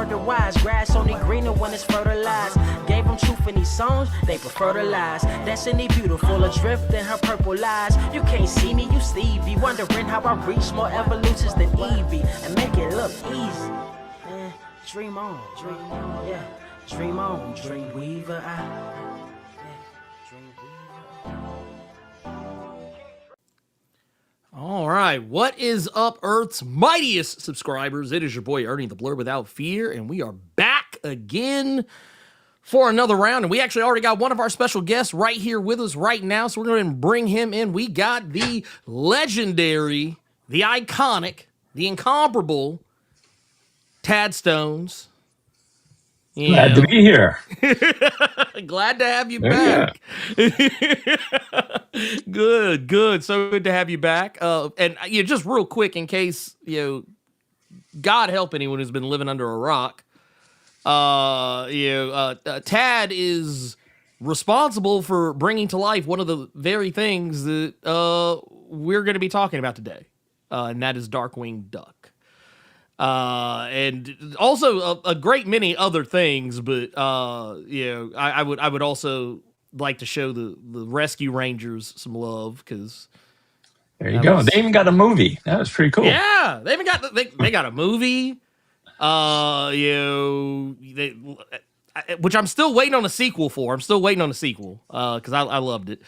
word to wise. Grass only greener when it's fertilized. Gave them truth in these songs, they prefer to lies. Destiny beautiful, adrift in her purple eyes. You can't see me, you Stevie. Wondering how I reach more evolutions than Evie and make it look easy. Dream on, yeah. Dream on, dream weaver. All right, what is up, Earth's mightiest subscribers? It is your boy Ernie the Blerd without fear, and we are back again for another round. And we actually already got one of our special guests right here with us right now, so we're going to bring him in. We got the legendary, the iconic, the incomparable Tad Stones. Glad to be here. Glad to have you back. Good. So good to have you back. And just real quick, in case God help anyone who's been living under a rock. Tad is responsible for bringing to life one of the very things that we're going to be talking about today, and that is Darkwing Duck. And also a great many other things, but I would also like to show the Rescue Rangers some love, because there you go. They even got a movie. That was pretty cool. Yeah, they even got they got a movie. Which I'm still waiting on a sequel for. I'm still waiting on a sequel because I loved it.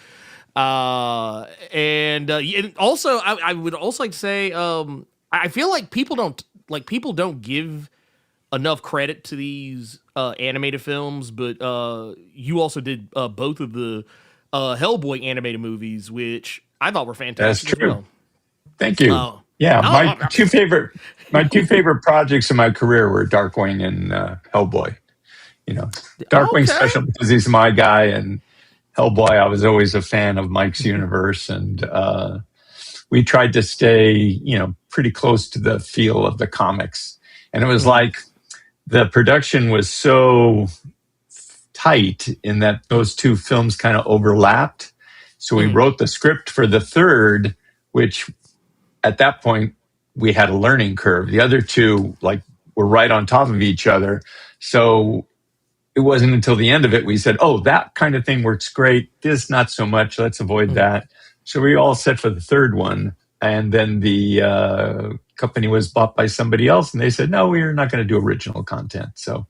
And also I would also like to say I feel like people don't give enough credit to these animated films, but you also did both of the Hellboy animated movies, which I thought were fantastic. That's true. As well. Thank you. My two favorite projects in my career were Darkwing and Hellboy. Darkwing special because he's my guy, and Hellboy, I was always a fan of Mike's universe, and we tried to stay, pretty close to the feel of the comics. And it was like the production was so tight in that those two films kind of overlapped. So we wrote the script for the third, which at that point we had a learning curve. The other two were right on top of each other. So it wasn't until the end of it we said, oh, that kind of thing works great. This, not so much. Let's avoid that. So we all set for the third one. And then the company was bought by somebody else, and they said, no, we're not going to do original content. So,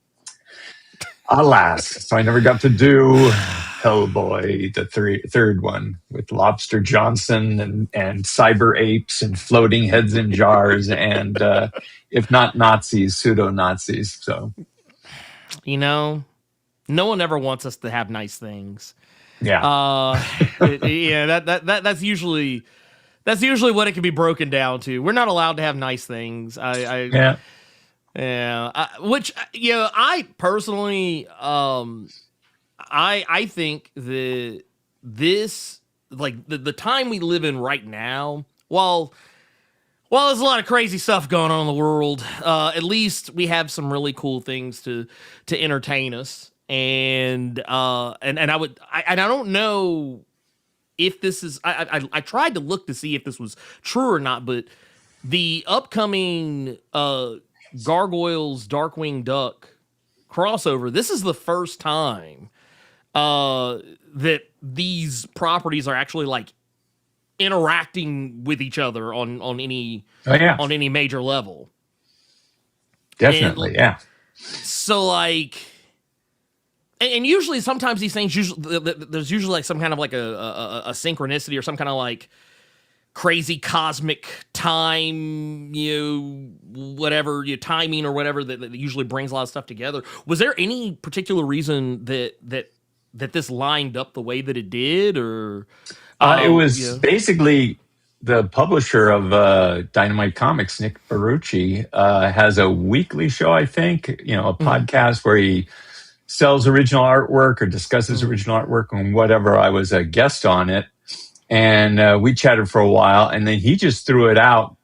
alas. So I never got to do Hellboy, the third one, with Lobster Johnson and cyber apes and floating heads in jars and, if not Nazis, pseudo-Nazis. So, no one ever wants us to have nice things. Yeah. That's usually what it can be broken down to. We're not allowed to have nice things. I personally, I think that this, the time we live in right now, while there's a lot of crazy stuff going on in the world, at least we have some really cool things to entertain us. And I don't know if this is, I tried to look to see if this was true or not, but the upcoming Gargoyles Darkwing Duck crossover, this is the first time that these properties are actually interacting with each other on any major level. Definitely, yeah. So and usually, sometimes these things, there's usually some kind of a synchronicity or some kind of crazy cosmic time, whatever, timing or whatever that usually brings a lot of stuff together. Was there any particular reason that this lined up the way that it did, or it was basically the publisher of Dynamite Comics, Nick Barucci, has a weekly show, I think, a podcast where he sells original artwork or discusses original artwork and whatever. I was a guest on it, and we chatted for a while, and then he just threw it out.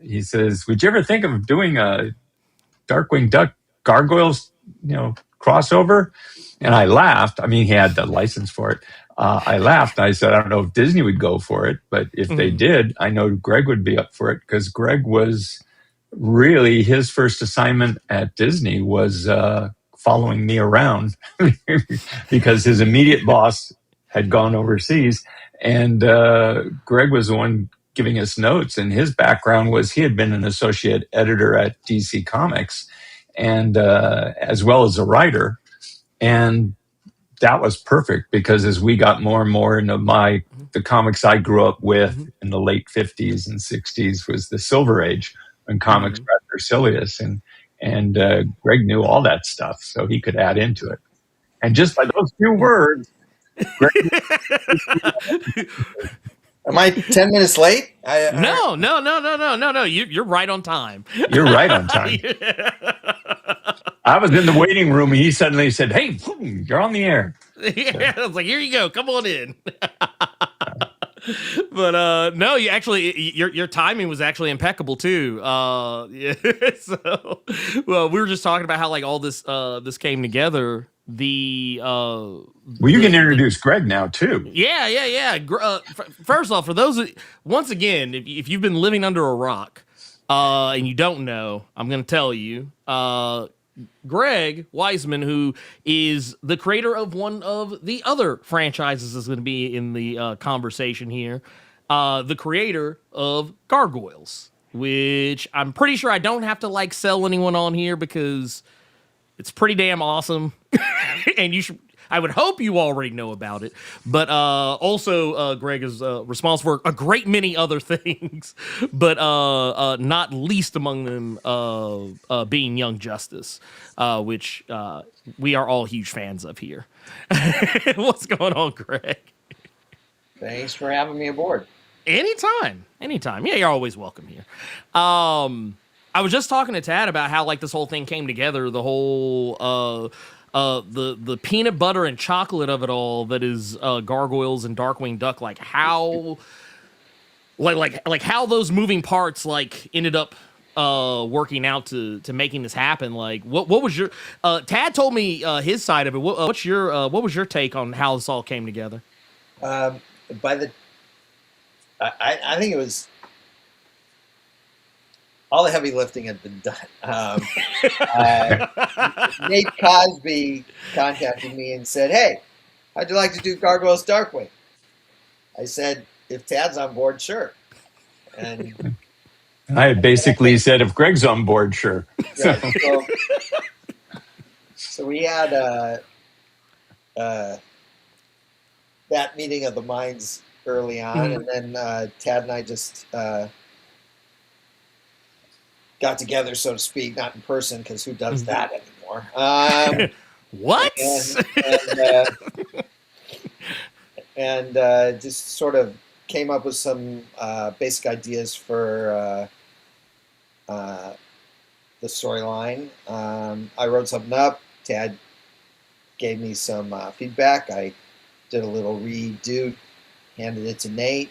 He says, would you ever think of doing a Darkwing Duck Gargoyles, crossover? And I laughed. I mean, he had the license for it. I laughed. I said, I don't know if Disney would go for it, but if they did, I know Greg would be up for it, because Greg was really, his first assignment at Disney was following me around because his immediate boss had gone overseas, and Greg was the one giving us notes. And his background was he had been an associate editor at DC Comics, and as well as a writer, and that was perfect because as we got more and more into the comics I grew up with in the late 50s and 60s was the Silver Age when comics were at their silliest, and Greg knew all that stuff, so he could add into it. And just by those few words, Greg, am I 10 minutes late? No. You're right on time. You're right on time. I was in the waiting room, and he suddenly said, "Hey, you're on the air." Yeah, I was like, "Here you go, come on in." But no, you actually your timing was actually impeccable too. Yeah, so well, we were just talking about how like all this came together. Well, you can introduce Greg now too. Yeah. First off, for those once again, if you've been living under a rock and you don't know, I'm going to tell you. Greg Weisman, who is the creator of one of the other franchises is going to be in the conversation here, the creator of Gargoyles, which I'm pretty sure I don't have to like sell anyone on here because it's pretty damn awesome. And you should, I would hope you already know about it, but also Greg is responsible for a great many other things, but not least among them being Young Justice, which we are all huge fans of here. What's going on, Greg? Thanks for having me aboard. Anytime. Yeah, you're always welcome here. I was just talking to Tad about how like this whole thing came together, the whole the peanut butter and chocolate of it all that is Gargoyles and Darkwing Duck, like how like how those moving parts like ended up working out to making this happen. Like what was your Tad told me his side of it. What was your take on how this all came together? I think it was all the heavy lifting had been done. Nate Cosby contacted me and said, "Hey, how'd you like to do Gargoyles Darkwing?" I said, "If Tad's on board, sure." And I had basically said, "If Greg's on board, sure." Yeah, so we had that meeting of the minds early on, and then Tad and I just got together, so to speak, not in person, because who does that anymore? What? And just sort of came up with some basic ideas for the storyline. I wrote something up. Tad gave me some feedback. I did a little redo, handed it to Nate,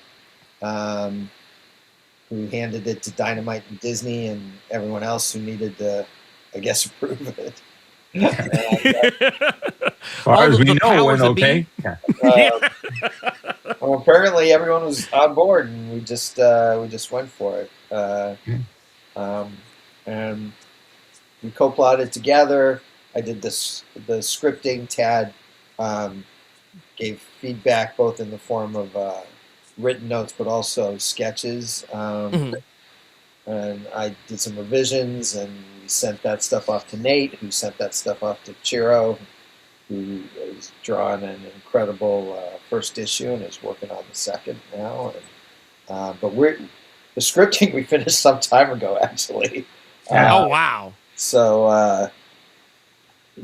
who handed it to Dynamite and Disney and everyone else who needed to, I guess, approve it. As far as we know, went okay. Well, apparently everyone was on board, and we just went for it. And we co-plotted together. I did the scripting. Tad gave feedback both in the form of written notes, but also sketches. And I did some revisions, and we sent that stuff off to Nate, who sent that stuff off to Chiro, who has drawn an incredible first issue and is working on the second now. And, but the scripting we finished some time ago, actually. Oh wow! So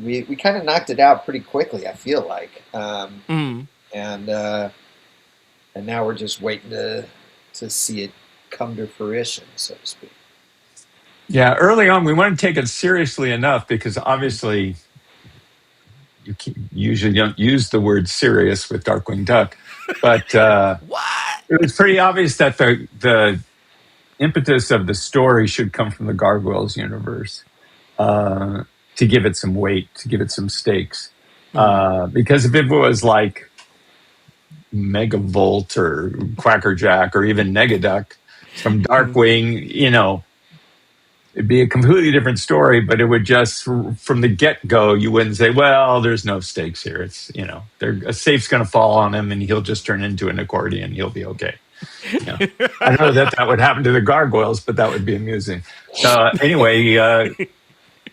we kind of knocked it out pretty quickly, I feel like. And now we're just waiting to see it come to fruition, so to speak. Yeah, early on, we want to take it seriously enough because obviously you usually don't use the word serious with Darkwing Duck, but it was pretty obvious that the impetus of the story should come from the Gargoyles universe to give it some weight, to give it some stakes. Because if it was like Megavolt or Quackerjack or even Negaduck from Darkwing, it'd be a completely different story, but it would just, from the get-go, you wouldn't say, well, there's no stakes here. It's, a safe's going to fall on him and he'll just turn into an accordion. He'll be okay. I don't know that would happen to the Gargoyles, but that would be amusing. So anyway,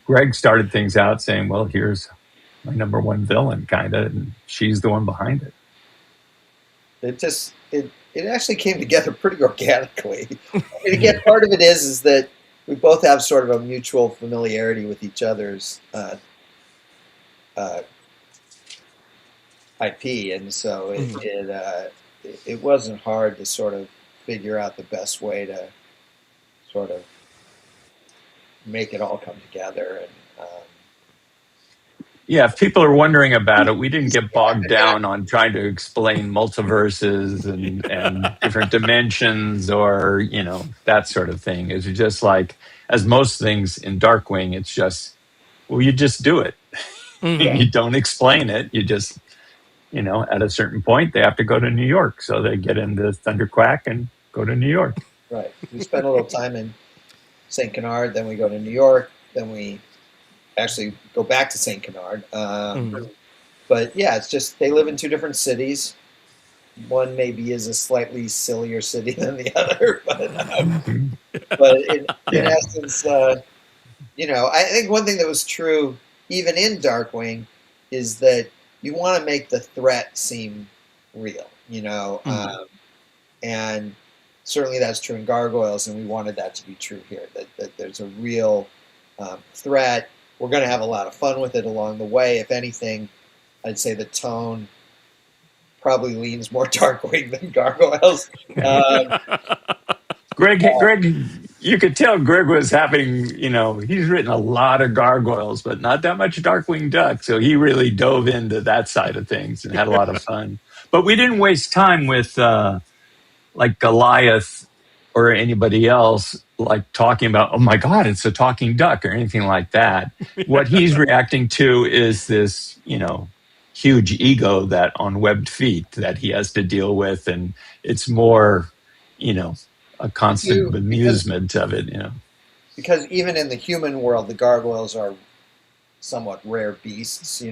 Greg started things out saying, well, here's my number one villain, kind of, and she's the one behind it. It actually came together pretty organically. And again, part of it is that we both have sort of a mutual familiarity with each other's IP, and so it wasn't hard to sort of figure out the best way to sort of make it all come together. And yeah, if people are wondering about it, we didn't get bogged down on trying to explain multiverses and different dimensions or, that sort of thing. It's just like, as most things in Darkwing, it's just, well, you just do it. Mm-hmm. You don't explain it. You just, at a certain point, they have to go to New York. So they get into Thunderquack and go to New York. Right. We spend a little time in St. Canard, then we go to New York, then we actually go back to St. Canard. But yeah, it's just they live in two different cities. One maybe is a slightly sillier city than the other, but in essence, I think one thing that was true even in Darkwing is that you want to make the threat seem real, and certainly that's true in Gargoyles, and we wanted that to be true here, that there's a real threat. We're going to have a lot of fun with it along the way. If anything, I'd say the tone probably leans more Darkwing than Gargoyles. Greg, you could tell Greg was having, he's written a lot of Gargoyles, but not that much Darkwing Duck. So he really dove into that side of things and had a lot of fun. But we didn't waste time with like Goliath or anybody else like talking about, oh my God, it's a talking duck or anything like that. What he's reacting to is this, huge ego that on webbed feet that he has to deal with. And it's more, a constant amusement of it, Because even in the human world, the Gargoyles are somewhat rare beasts,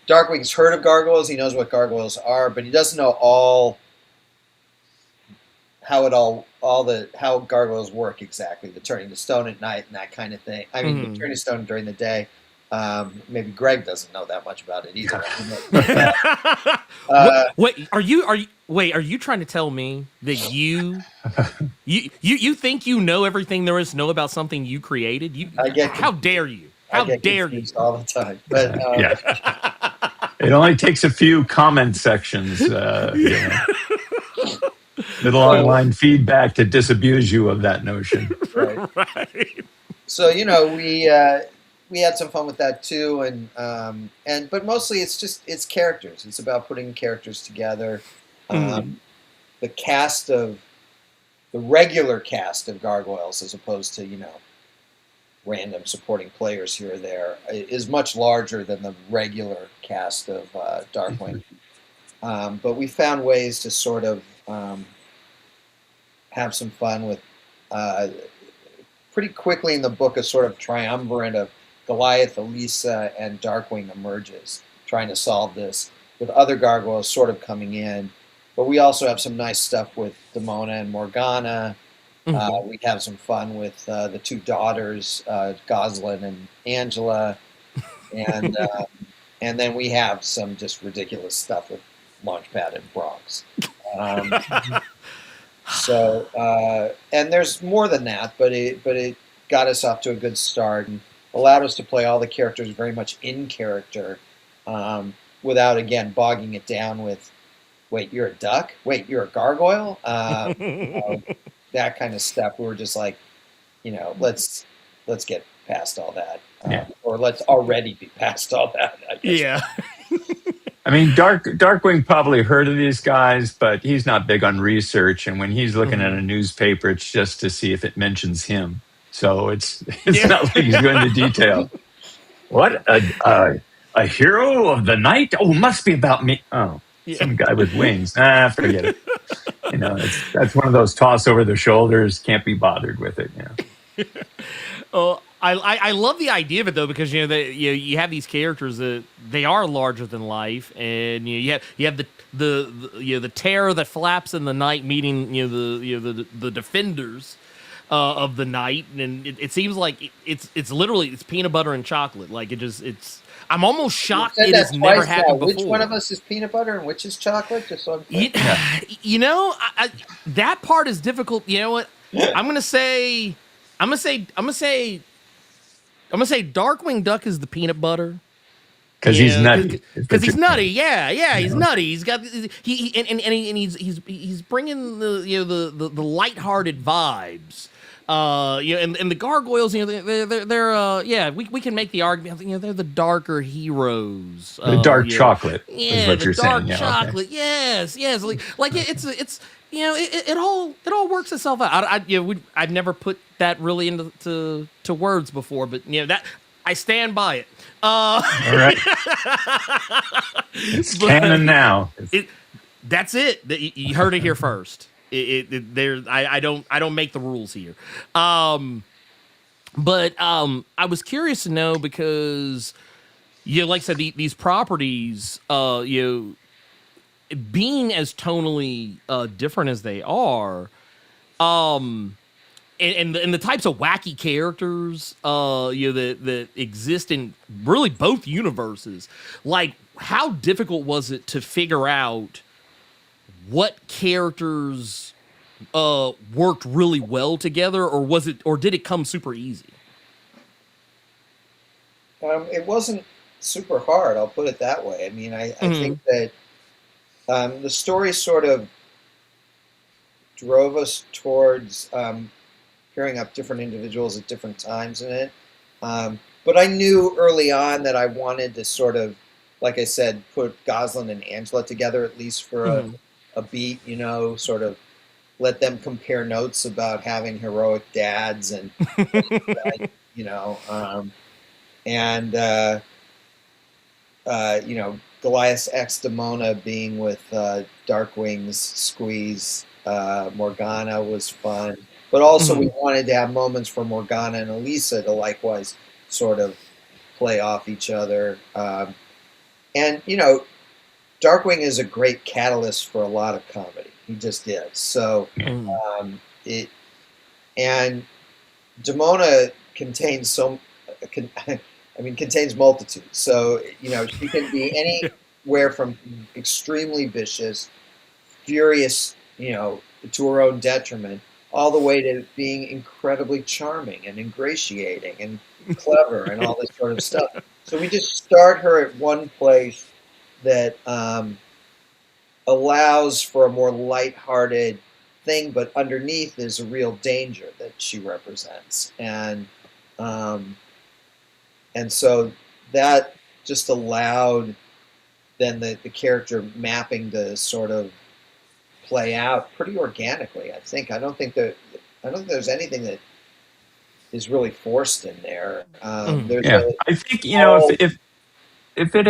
Darkwing's heard of Gargoyles. He knows what Gargoyles are, but he doesn't know how Gargoyles work exactly. The turning to stone at night and that kind of thing. I mean, the turning to stone during the day. Maybe Greg doesn't know that much about it either. Are you trying to tell me that you think you know everything there is to know about something you created? How dare you? How dare you? All the time. But it only takes a few comment sections, little online feedback to disabuse you of that notion. Right. So we had some fun with that too, but mostly it's characters. It's about putting characters together. The regular cast of Gargoyles, as opposed to random supporting players here or there, is much larger than the regular cast of Darkwing. But we found ways to sort of have some fun with pretty quickly in the book. A sort of triumvirate of Goliath, Elisa, and Darkwing emerges, trying to solve this with other Gargoyles sort of coming in. But we also have some nice stuff with Demona and Morgana. We have some fun with the two daughters, Goslin and Angela. And then we have some just ridiculous stuff with Launchpad and Bronx. And there's more than that, but it got us off to a good start and allowed us to play all the characters very much in character, without, again, bogging it down with, wait, you're a duck? Wait, you're a gargoyle? That kind of stuff. We were just like, let's get past all that. Or let's already be past all that, I guess. Yeah. I mean, Darkwing probably heard of these guys, but he's not big on research. And when he's looking at a newspaper, it's just to see if it mentions him. So it's not like he's going into detail. What? A hero of the night? Oh, must be about me. Oh, some guy with wings. Forget it. that's one of those toss over the shoulders, can't be bothered with it. I love the idea of it though, because you have these characters that they are larger than life, and you have the terror that flaps in the night meeting the defenders of the night, and it seems like it's literally it's peanut butter and chocolate. Like I'm almost shocked it has never happened before. Which one of us is peanut butter and which is chocolate? Just so I'm clear. That part is difficult. You know what? I'm gonna say Darkwing Duck is the peanut butter. Because he's nutty. Because he's nutty. Yeah, he's nutty. He's got he's bringing the lighthearted vibes. And the Gargoyles, they're we can make the argument, they're the darker heroes. The dark chocolate is what you're saying. Dark chocolate. Okay. Yes. Like it's it all works itself out. I've never put that really into words before, but that I stand by it. All right. It's canon now. That's it. You heard it here first. I don't make the rules here. But I was curious to know because like I said, these properties, being as tonally different as they are, and the types of wacky characters that exist in really both universes, like how difficult was it to figure out what characters worked really well together, or did it come super easy? It wasn't super hard, I'll put it that way. I mean, I think that the story sort of drove us towards pairing up different individuals at different times in it. But I knew early on that I wanted to sort of, like I said, put Goslin and Angela together at least for a beat, sort of let them compare notes about having heroic dads and, Goliath X Demona being with Darkwing's squeeze. Morgana was fun. But also we wanted to have moments for Morgana and Elisa to likewise sort of play off each other. And Darkwing is a great catalyst for a lot of comedy. He just is. So and Demona contains contains multitudes. So she can be anywhere from extremely vicious, furious, to her own detriment, all the way to being incredibly charming and ingratiating and clever and all this sort of stuff. So we just start her at one place that allows for a more lighthearted thing, but underneath is a real danger that she represents. And so that just allowed then the character mapping to sort of play out pretty organically, I think. I don't think there's anything that is really forced in there. I think if it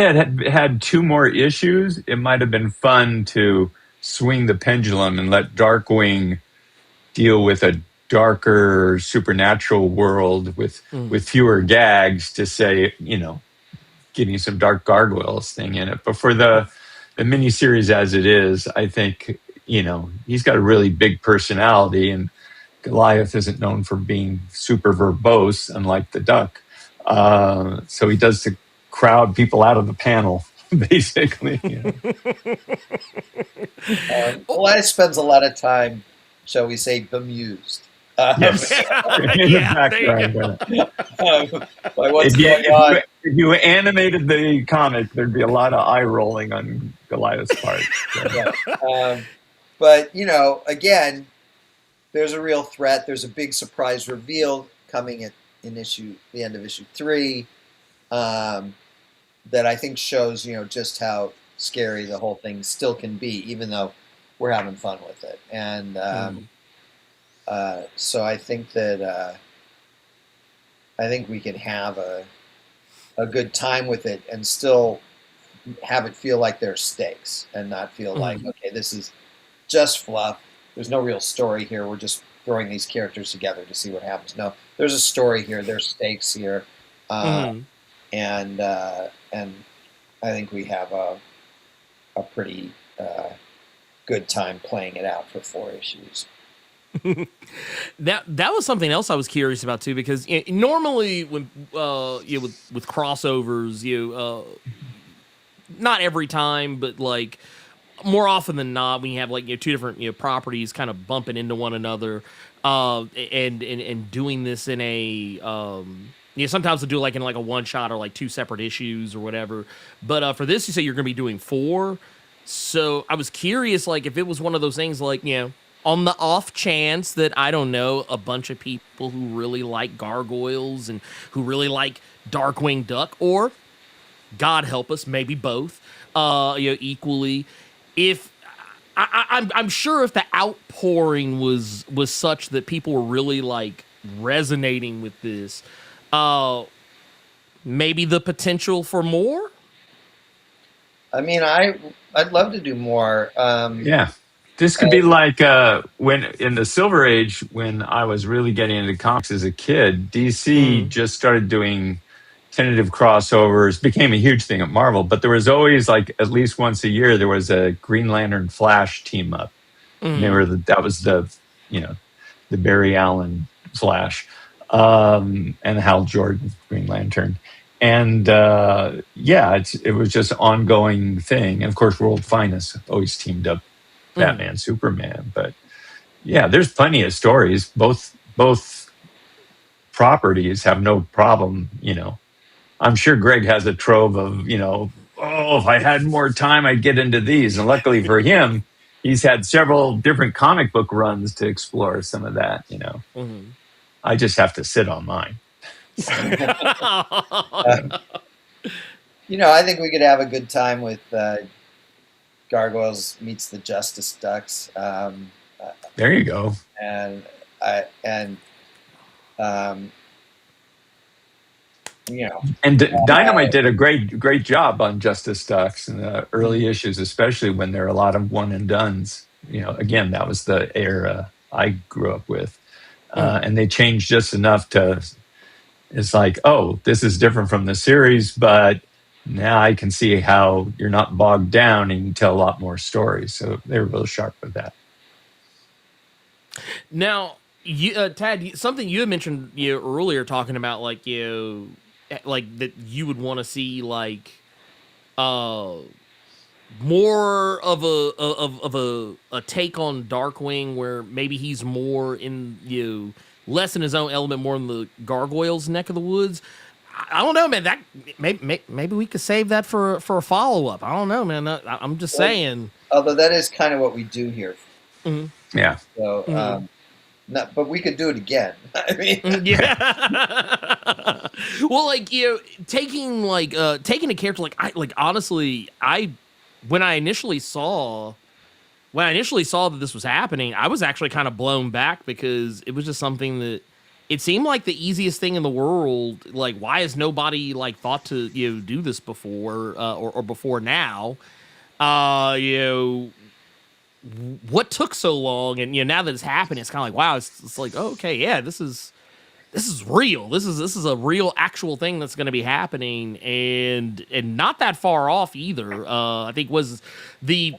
had two more issues, it might have been fun to swing the pendulum and let Darkwing deal with a darker supernatural world with fewer gags to say, getting some dark gargoyles thing in it. But for the miniseries as it is, I think, he's got a really big personality, and Goliath isn't known for being super verbose, unlike the Duck. So he does to crowd people out of the panel, basically. Goliath spends a lot of time, shall we say, bemused. Yes. By what's going on. If you animated the comic, there'd be a lot of eye rolling on Goliath's part. So. But, again, there's a real threat. There's a big surprise reveal coming at the end of issue 3 that I think shows, just how scary the whole thing still can be, even though we're having fun with it. And so I think that we can have a good time with it and still have it feel like there's stakes and not feel like, okay, this is just fluff. There's no real story here. We're just throwing these characters together to see what happens. No, there's a story here. There's stakes here, and I think we have a pretty good time playing it out for 4 issues. That was something else I was curious about too, because normally when with crossovers, not every time, but like more often than not, when you have like two different properties kind of bumping into one another, and doing this in a sometimes they'll do like in like a one shot or like 2 separate issues or whatever. But for this, you say you're going to be doing 4. So I was curious, like if it was one of those things, like on the off chance that, I don't know, a bunch of people who really like Gargoyles and who really like Darkwing Duck, or God help us, maybe both, equally. If I'm sure if the outpouring was such that people were really like resonating with this, maybe the potential for more. I mean, I'd love to do more. Yeah. This could be like when in the Silver Age, when I was really getting into comics as a kid, DC just started doing tentative crossovers, became a huge thing at Marvel, but there was always like at least once a year, there was a Green Lantern Flash team up. And that was the Barry Allen Flash, and Hal Jordan Green Lantern. And it was just an ongoing thing. And of course, World Finest always teamed up Batman, Superman. But yeah, there's plenty of stories. Both properties have no problem. I'm sure Greg has a trove of if I had more time, I'd get into these. And luckily for him, he's had several different comic book runs to explore some of that. I just have to sit on mine. I think we could have a good time with Gargoyles meets the Justice Ducks. There you go. And Dynamite did a great job on Justice Ducks in the early issues, especially when there are a lot of one and dones. Again, that was the era I grew up with, and they changed just enough to. It's like, oh, this is different from the series, but now I can see how you're not bogged down and you can tell a lot more stories. So they were real sharp with that. Now, Tad, something you had mentioned earlier, talking about like that you would want to see like more of a take on Darkwing, where maybe he's more in less in his own element, more in the Gargoyles neck of the woods. I don't know, man. That maybe we could save that for a follow up. I don't know, man. I'm just saying. Although that is kind of what we do here. Yeah. So, but we could do it again. I mean, yeah. Well, like taking a character like honestly, when I initially saw that this was happening, I was actually kind of blown back, because it was just something that it seemed like the easiest thing in the world. Like, why has nobody like thought to do this before or before now? What took so long? And now that it's happened, it's kind of like, wow, it's like, oh, okay, yeah, this is real. This is a real actual thing that's going to be happening, and not that far off either. I think was the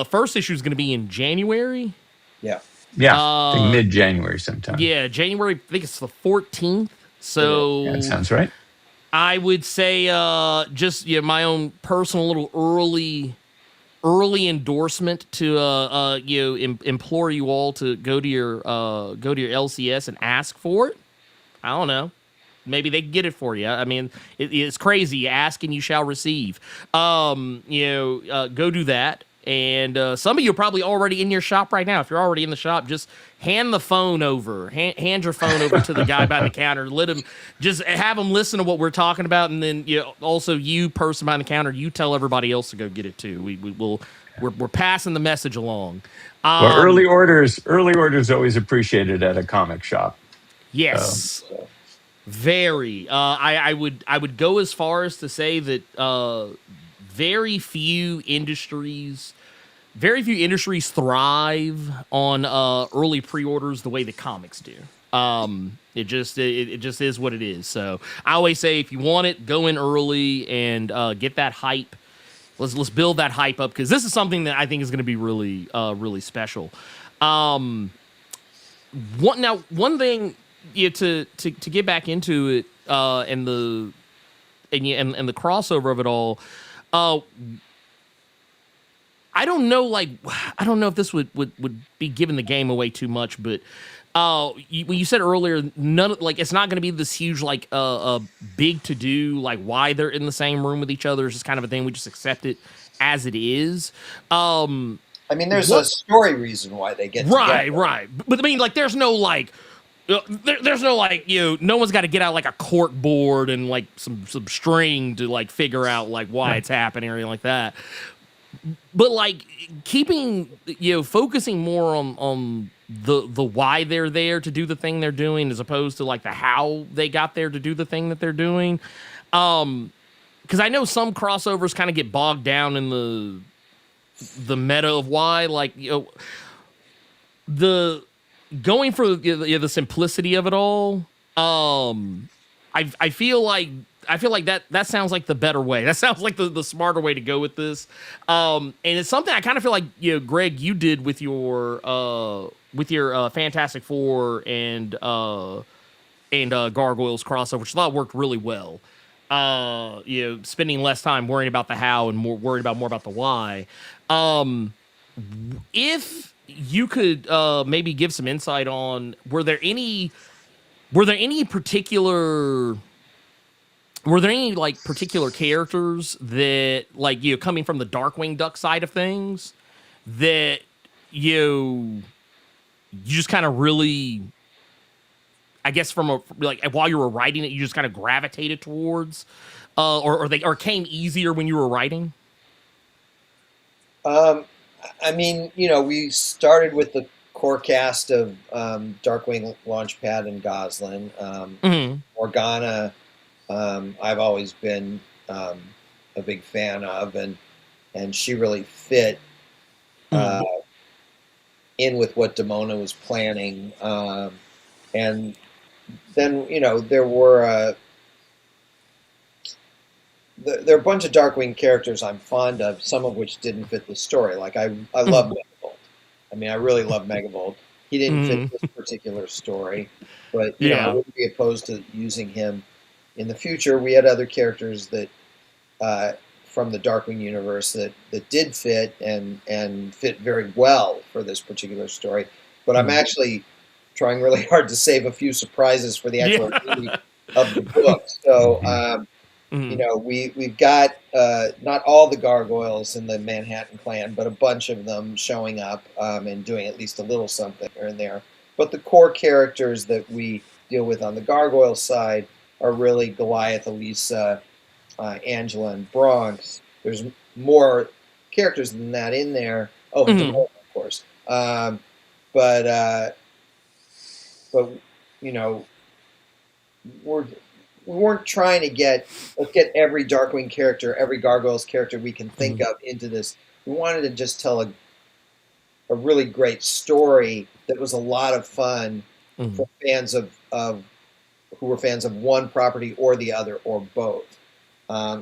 first issue is going to be in January. Yeah. Yeah, mid-January sometime. Yeah, January. I think it's the 14th. So that sounds right. I would say just my own personal little early endorsement to implore you all to go to your LCS and ask for it. I don't know. Maybe they can get it for you. I mean, it's crazy. Ask and you shall receive. Go do that. And some of you are probably already in your shop right now. If you're already in the shop, just hand the phone over. Hand your phone over to the guy behind the counter. Just have him listen to what we're talking about, and then also you, person behind the counter, you tell everybody else to go get it too. We're passing the message along. Well, early orders always appreciated at a comic shop. Yes, very. I would go as far as to say that very few industries very few industries thrive on early pre-orders the way the comics do. It just is what it is. So I always say, if you want it, go in early and get that hype. Let's build that hype up, because this is something that I think is going to be really really special. One thing, to get back into it, and the crossover of it all. I don't know if this would be giving the game away too much, but when you said earlier, it's not going to be this huge big to do, like why they're in the same room with each other. It's just kind of a thing. We just accept it as it is. I mean, there's a story reason why they get together. Right. But I mean, there's no there's no no one's got to get out like a cork board and like some string to figure out why it's happening or anything like that. But keeping focusing more on the why they're there to do the thing they're doing, as opposed to the how they got there to do the thing that they're doing. Because I know some crossovers kind of get bogged down in the meta of why, the going for the simplicity of it all. I feel like that sounds like the better way. That sounds like the smarter way to go with this. And it's something I kind of feel like, Greg, you did with your Fantastic Four and Gargoyles crossover, which I thought worked really well. Spending less time worrying about the how and more worried more about the why. If you could maybe give some insight on, were there any particular characters that, coming from the Darkwing Duck side of things, that you just kind of really, I guess, from while you were writing it, you just kind of gravitated towards, or came easier when you were writing? I mean, we started with the core cast of Darkwing, Launchpad, and Goslin. Morgana, I've always been a big fan of, and she really fit in with what Damona was planning. And then, there were there are a bunch of Darkwing characters I'm fond of, some of which didn't fit the story. I love Megavolt. I mean, I really love Megavolt. He didn't fit this particular story, but I wouldn't be opposed to using him in the future. We had other characters that from the Darkwing universe that did fit and fit very well for this particular story. But I'm actually trying really hard to save a few surprises for the actual movie of the book. So. We've got not all the Gargoyles in the Manhattan Clan, but a bunch of them showing up and doing at least a little something here and there. But the core characters that we deal with on the Gargoyle side are really Goliath, Elisa, Angela, and Bronx. There's more characters than that in there. Oh, and Damona, of course. But we weren't trying to let's get every Darkwing character, every Gargoyles character we can think of into this. We wanted to just tell a really great story that was a lot of fun for fans of who were fans of one property or the other or both.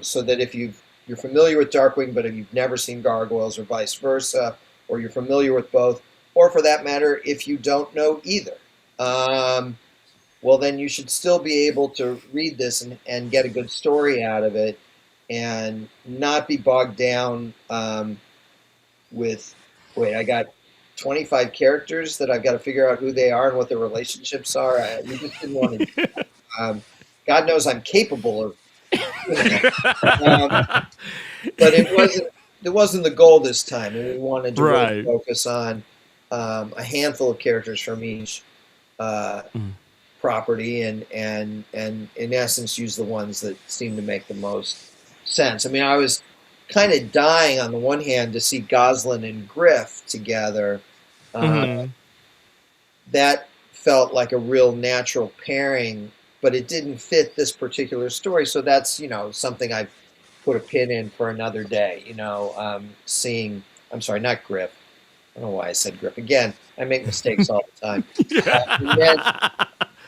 So that if you're familiar with Darkwing, but if you've never seen Gargoyles or vice versa, or you're familiar with both, or for that matter, if you don't know either, well, then you should still be able to read this and get a good story out of it, and not be bogged down with, wait, I got 25 characters that I've got to figure out who they are and what their relationships are. We just didn't want to do that. God knows I'm capable of doing that. But it wasn't the goal this time, and we wanted to really focus on a handful of characters from each property, and in essence use the ones that seem to make the most sense. I mean, I was kind of dying on the one hand to see Goslin and Griff together. That felt like a real natural pairing, but it didn't fit this particular story. So that's something I've put a pin in for another day. Seeing I'm sorry, not Griff. I don't know why I said Griff. Again, I make mistakes all the time.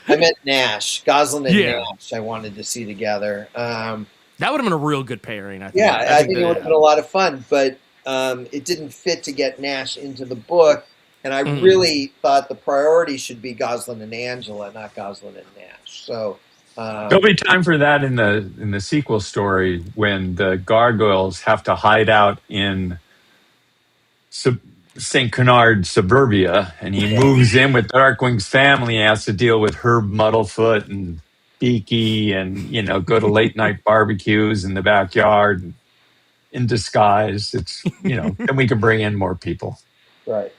I meant Nash, Goslin and Nash. I wanted to see together. That would have been a real good pairing. I think. Yeah, I think it would have been a lot of fun, but it didn't fit to get Nash into the book, and I really thought the priority should be Goslin and Angela, not Goslin and Nash. So there'll be time for that in the sequel story when the Gargoyles have to hide out in St. Canard suburbia, and he moves in with Darkwing's family and has to deal with Herb Muddlefoot and Beaky and, go to late night barbecues in the backyard in disguise. It's, then we can bring in more people. Right.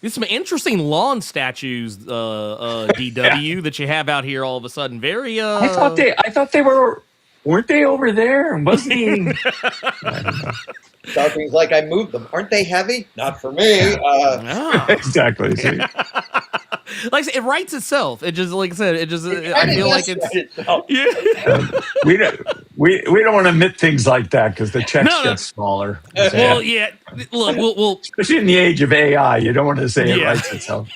There's some interesting lawn statues, DW, that you have out here all of a sudden. Very, I thought they weren't they over there? And wasn't he? I don't know. Darkwing's like, I moved them. Aren't they heavy? Not for me. Exactly. Like I said, it writes itself. It just, like I said, I feel like it's. Yeah. We don't want to admit things like that because the checks get smaller. Well, yeah. Look, we'll especially in the age of AI, you don't want to say it writes itself.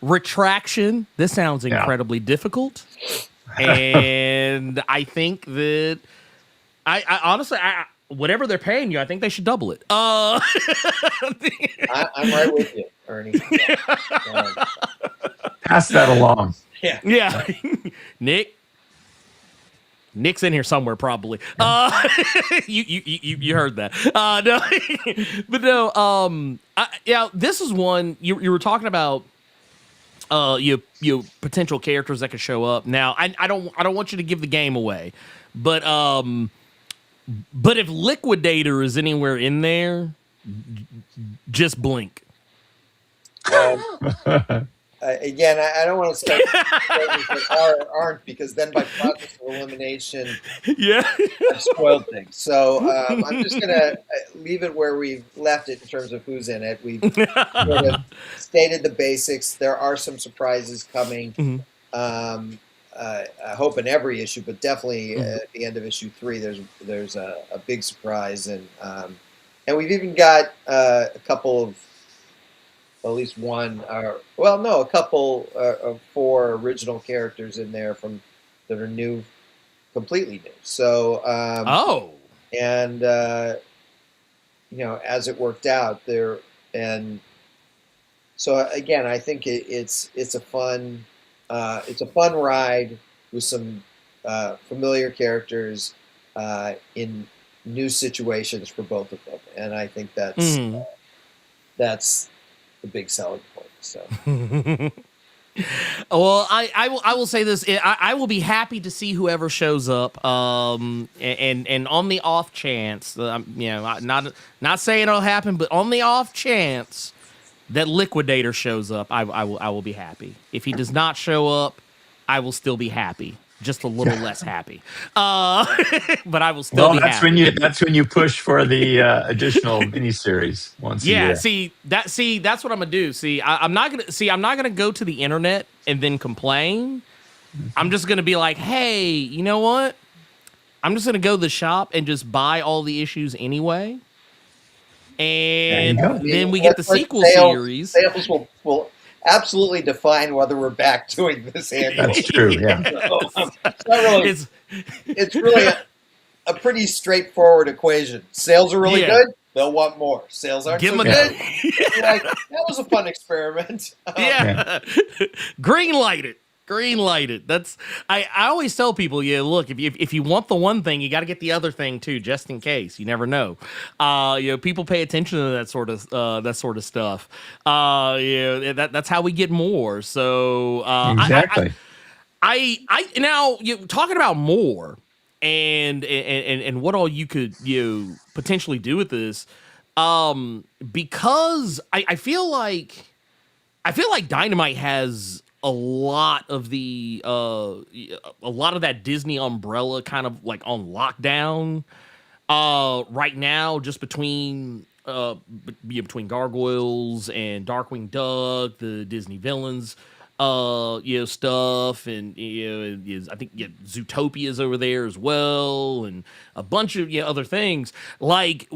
Retraction. This sounds incredibly difficult, and I think that I honestly, whatever they're paying you, I think they should double it. I'm right with you, Ernie. Pass that along. Yeah. Nick's in here somewhere, probably. You heard that. No, but no. This is one you were talking about. You potential characters that could show up. Now, I don't want you to give the game away, but if Liquidator is anywhere in there, just blink. Again, I don't want to start that aren't, because then by process of elimination, I've spoiled things. So I'm just going to leave it where we've left it in terms of who's in it. We've sort of stated the basics. There are some surprises coming. I hope in every issue, but definitely at the end of issue 3, there's a big surprise, and we've even got a couple of, at least one, a couple of 4 original characters in there that are new, completely new. So and as it worked out there, and so again, I think it's a fun ride with some familiar characters in new situations for both of them, and I think that's the big selling point. So, well, I will say this: I will be happy to see whoever shows up. And on the off chance, not saying it'll happen, but on the off chance that Liquidator shows up, I will be happy. If he does not show up, I will still be happy. Just a little less happy, but I will still be happy. That's when you push for the additional miniseries once a year. That's what I'm gonna do. I'm not gonna go to the internet and then complain. I'm just gonna be like, hey, you know what? I'm just gonna go to the shop and just buy all the issues anyway, and then we get the sequel series. Sales will absolutely define whether we're back doing this. That's true. Yeah, it's really a pretty straightforward equation. Sales are really good; they'll want more. Sales aren't so good. Like, that was a fun experiment. Green light it. That's I always tell people, look, if you want the one thing, you got to get the other thing too, just in case. You never know. People pay attention to that sort of stuff. That's how we get more. So exactly. I now talking about more and what all you could potentially do with this, because I feel like Dynamite has a lot of that Disney umbrella kind of like on lockdown right now, just between Gargoyles and Darkwing Duck, the Disney villains stuff, and I think Zootopia's over there as well, and a bunch of other things. Like,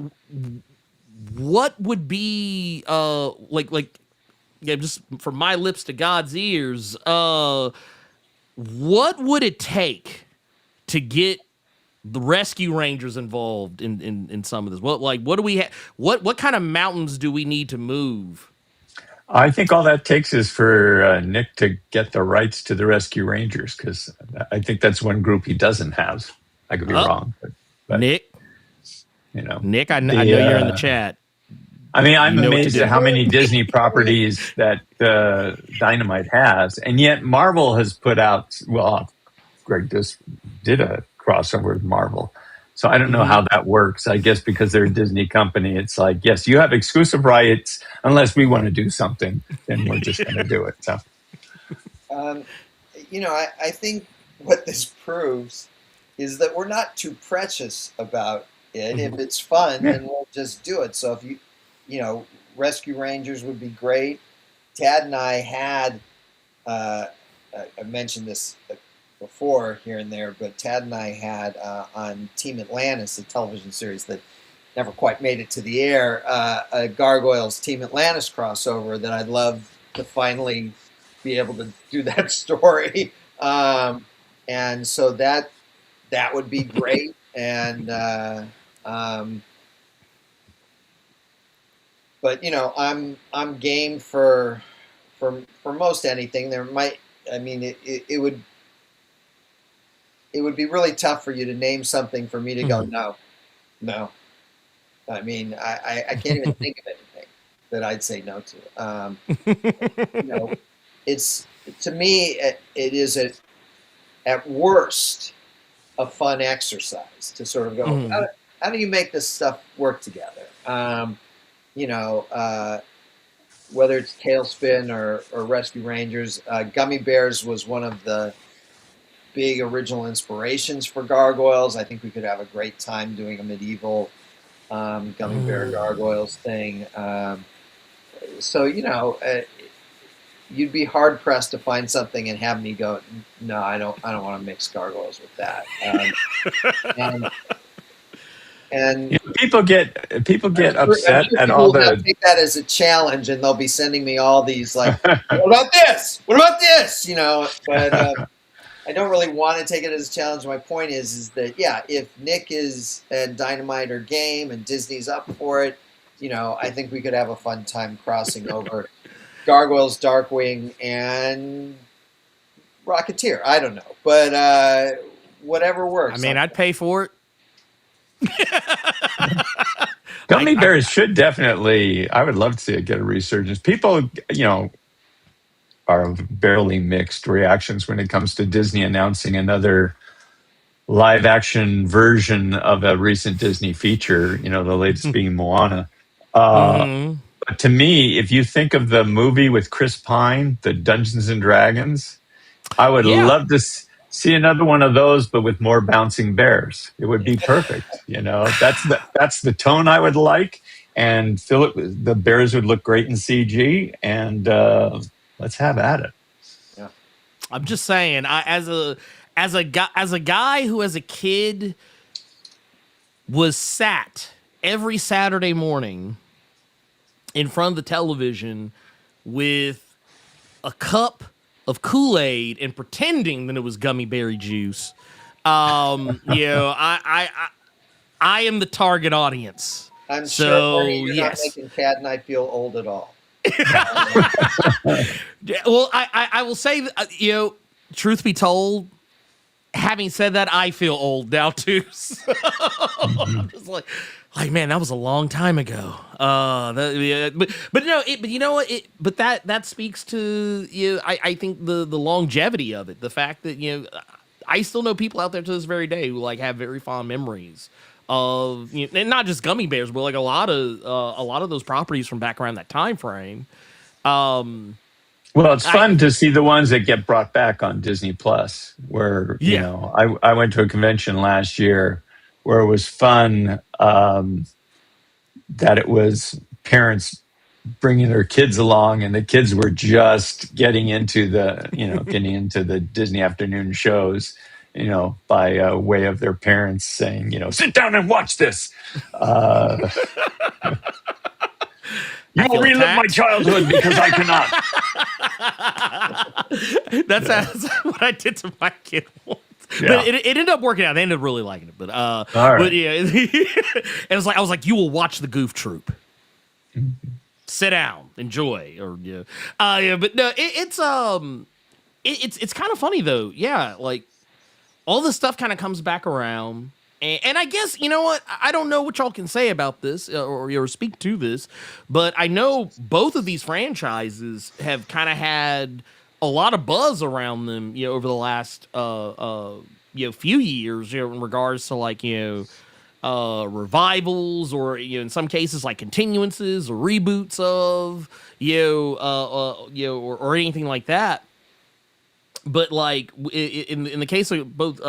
what would be just from my lips to God's ears, what would it take to get the rescue rangers involved in some of this? What do we what kind of mountains do we need to move? I think all that takes is for Nick to get the rights to the Rescue Rangers, because I think that's one group he doesn't have. I could be wrong, but Nick, Nick, I know you're in the chat. I mean, I'm amazed at how many Disney properties that Dynamite has, and yet Marvel has put out. Well, Greg just did a crossover with Marvel. So I don't know how that works. I guess because they're a Disney company, it's like, yes, you have exclusive rights unless we want to do something, then we're just going to do it. So, I think what this proves is that we're not too precious about it. If it's fun, then we'll just do it. So if Rescue Rangers would be great. Tad and I had, I mentioned this before here and there, but Tad and I had on Team Atlantis, a television series that never quite made it to the air, a Gargoyles Team Atlantis crossover that I'd love to finally be able to do that story. And so that would be great. And but I'm game for most anything. There might, it would be really tough for you to name something for me to go, no. I mean, I can't even think of anything that I'd say no to. It's, to me, it is at worst a fun exercise to sort of go, how do you make this stuff work together? Whether it's Tailspin or Rescue Rangers, Gummy Bears was one of the big original inspirations for Gargoyles. I think we could have a great time doing a medieval Gummy Bear Gargoyles thing. So you'd be hard pressed to find something and have me go, no, I don't want to mix Gargoyles with that. And people get upset at all the. Take that as a challenge, and they'll be sending me all these like, what about this? What about this? But. I don't really want to take it as a challenge. My point is that, if Nick and Dynamite are game and Disney's up for it, I think we could have a fun time crossing over Gargoyles, Darkwing, and Rocketeer. I don't know. But whatever works. I mean, I'd pay for it. Gummy Bears should definitely, I would love to see it get a resurgence. People, are barely mixed reactions when it comes to Disney announcing another live action version of a recent Disney feature, the latest being Moana. But to me, if you think of the movie with Chris Pine, the Dungeons and Dragons, I would love to see another one of those, but with more bouncing bears. It would be perfect. That's the tone I would like. And the bears would look great in CG, and let's have at it. Yeah, I'm just saying. As a guy who, as a kid, was sat every Saturday morning in front of the television with a cup of Kool-Aid and pretending that it was gummy berry juice. I am the target audience. I'm sure you're not making Tad and I feel old at all. Well, I will say that, truth be told, having said that, I feel old now too. So I'm just like, man, that was a long time ago. But you know what? But that speaks to I think the longevity of it, the fact that I still know people out there to this very day who have very fond memories of and not just Gummy Bears, but a lot of those properties from back around that time frame. Well, it's fun to see the ones that get brought back on Disney Plus. Where I went to a convention last year where it was fun that it was parents bringing their kids along, and the kids were just getting into the Disney afternoon shows. By way of their parents saying, sit down and watch this. You will relive my childhood because I cannot. That's what I did to my kid once. Yeah. But it ended up working out. They ended up really liking it. But All right. but yeah, it was like I was like, you will watch the Goof Troop. Sit down, enjoy, or yeah. But no, it's kind of funny though. Yeah, like all this stuff kind of comes back around. And I guess, you know what? I don't know what y'all can say about this or speak to this, but I know both of these franchises have kind of had a lot of buzz around them, over the last, few years, in regards to like, revivals or, in some cases like continuances or reboots of, or anything like that. But like in the case of both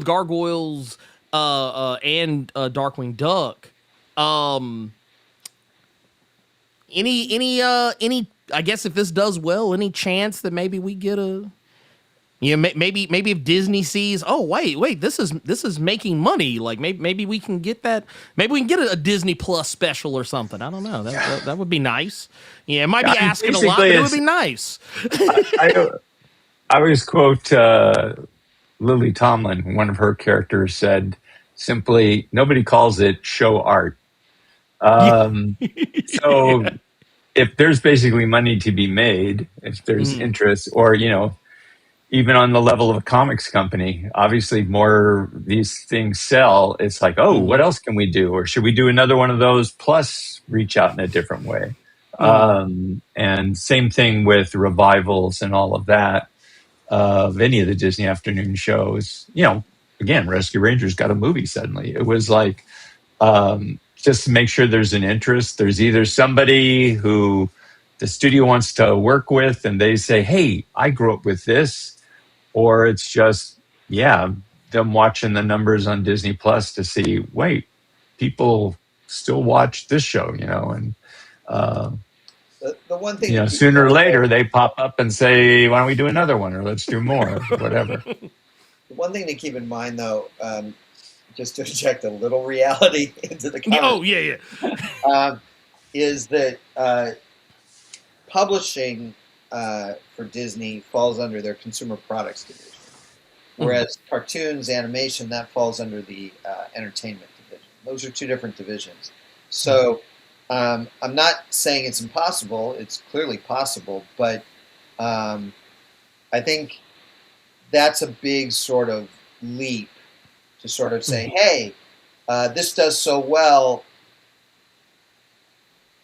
Gargoyles and Darkwing Duck, any I guess if this does well, any chance that maybe we get maybe if Disney sees, oh wait, this is making money, like maybe we can get that, maybe we can get a Disney Plus special or something. I don't know. That would be nice. Yeah, it might be asking a lot, but it would be nice. I always quote Lily Tomlin. One of her characters said simply, "Nobody calls it show art." So if there's basically money to be made, if there's interest, or even on the level of a comics company, obviously more these things sell. It's like, oh, what else can we do? Or should we do another one of those plus reach out in a different way? And same thing with revivals and all of that. Of any of the Disney afternoon shows, again, Rescue Rangers got a movie suddenly. It was like, just to make sure there's an interest. There's either somebody who the studio wants to work with and they say, hey, I grew up with this, or it's just, them watching the numbers on Disney Plus to see, wait, people still watch this show, and the one thing, sooner or later they pop up and say, why don't we do another one, or let's do more, or whatever. The one thing to keep in mind, though, just to inject a little reality into the comment. Oh, yeah. Is that publishing for Disney falls under their consumer products division, whereas cartoons, animation, that falls under the entertainment division. Those are two different divisions. So I'm not saying it's impossible. It's clearly possible, but I think that's a big sort of leap to sort of say, hey, this does so well,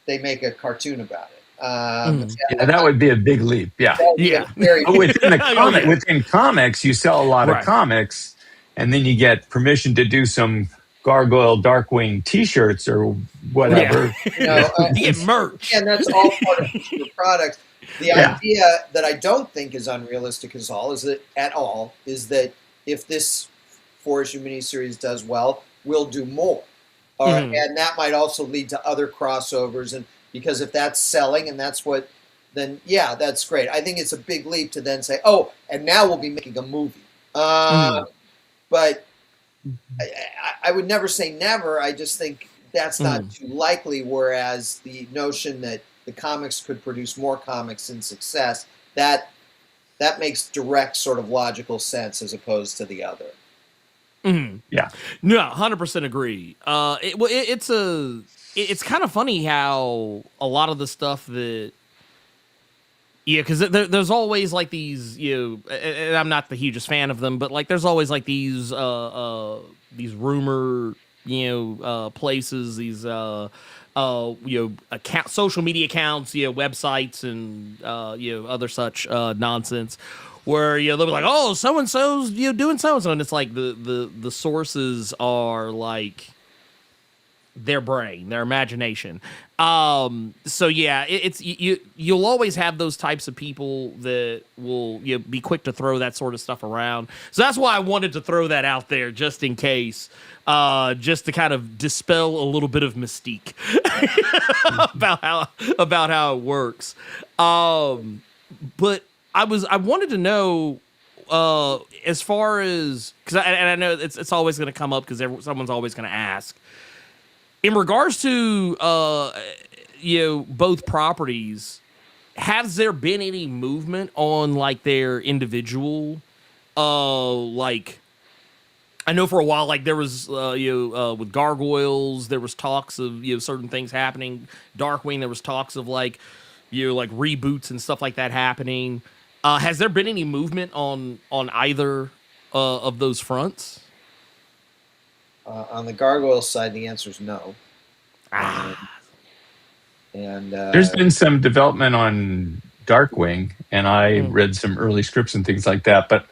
they make a cartoon about it. That would be a big leap. Yeah. But within comics, you sell a lot of comics, and then you get permission to do some Gargoyle Darkwing T-shirts or whatever. You get merch. And that's all part of consumer products. The idea that I don't think is unrealistic is that if this 4-issue miniseries does well, we'll do more. And that might also lead to other crossovers. And because if that's selling and that's what, then that's great. I think it's a big leap to then say, oh, and now we'll be making a movie. But I would never say never. I just think that's not too likely. Whereas the notion that the comics could produce more comics in success, that makes direct sort of logical sense as opposed to the other. Yeah. No, 100% agree. It's kind of funny how a lot of the stuff that, because there's always like these, and I'm not the hugest fan of them, but like there's always like these rumor, places, these social media accounts, websites, and other such nonsense, where they'll be like, oh, so and so's doing so and so, and it's like the sources are like their brain, their imagination. So yeah, it's you'll always have those types of people that will be quick to throw that sort of stuff around. So that's why I wanted to throw that out there just in case, just to kind of dispel a little bit of mystique about how it works. But I wanted to know, as far as, because I know it's always going to come up because someone's always going to ask. In regards to both properties, has there been any movement on like their individual, like? I know for a while, like there was, with Gargoyles, there was talks of certain things happening. Darkwing, there was talks of like, like reboots and stuff like that happening. Has there been any movement on either of those fronts? On the Gargoyles side, the answer is no. And there's been some development on Darkwing, and I read some early scripts and things like that. But